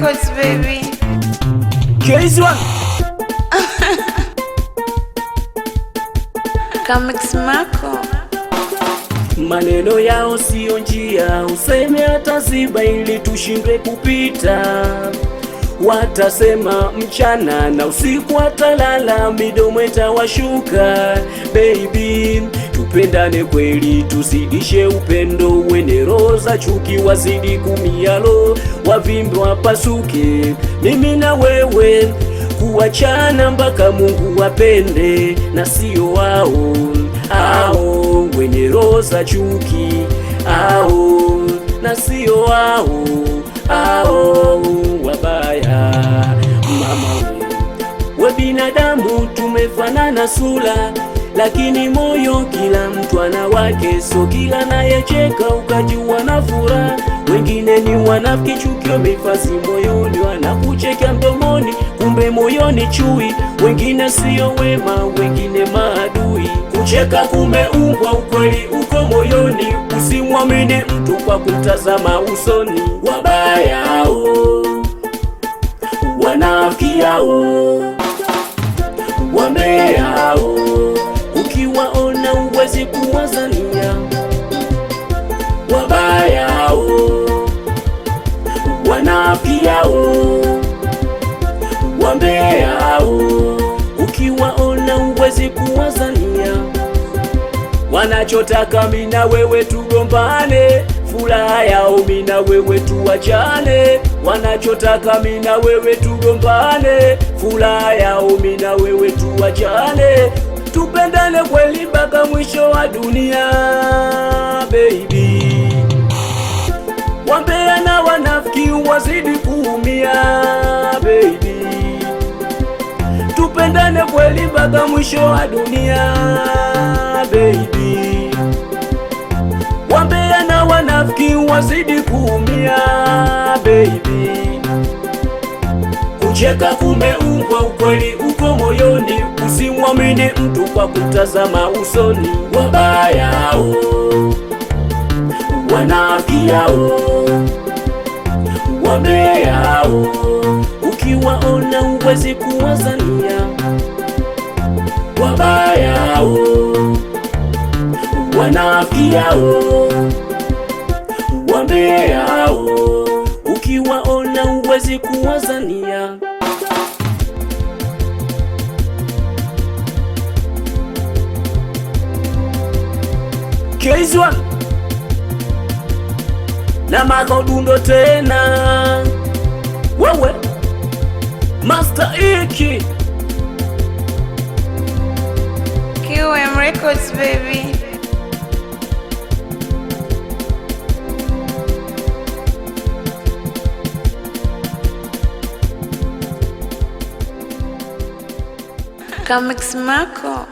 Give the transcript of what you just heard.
Records, baby. KS1 Kamix Mako. maneno yao sio njia, useme hataziba ili tushindwe kupita. Watasema mchana na usiku watalala, midomo itawashuka. Baby, tupendane kweli, tuzidishe upendo, wene roho za chuki wazidi kumialo, wavimbe wapasuke, mimi na wewe kuachana mpaka Mungu wapende, na sio wao ao wenye roho za chuki, ao na sio wao ao wabaya. Mama we binadamu tumefanana sura, lakini moyo kila mtu ana wake. So kila nayecheka ukajua na furaha, wengine ni wanafiki, chuki wamehifadhi moyoni, wanakucheka mdomoni, kumbe moyoni chui. Wengine sio wema, wengine maadui, kucheka kumeumbwa, ukweli uko moyoni. Usimwamini mtu kwa kumtazama usoni. Wabaya wanafiki wambea, ukiwaona uwezi kuwazania. Wabaya wanafiki wambea, ukiwaona uwezi kuwazania. Wanachotaka mimi na wewe tugombane, furaha yao mimi na wewe tuachane. Wanachotaka mimi na wewe tugombane, furaha yao mimi na wewe tuachane. Tupendane kweli mpaka mwisho wa dunia, baby. Wambea na wanafiki wazidi kuumia, baby. Tupendane kweli mpaka mwisho wa dunia, baby. Wambea na wanafiki wazidi kuumia, baby. Kucheka kumeumbwa, ukweli uko moyoni. Usimwamini mtu kwa kutazama usoni. Wabaya wanafiki wambea, ukiwaona uwezi kuwazania. Wabaya wanafiki wambea, ukiwaona uwezi kuwazania. KS1 na makodundo tena, wewe Master Iki QM Records, baby. Kamix Mako.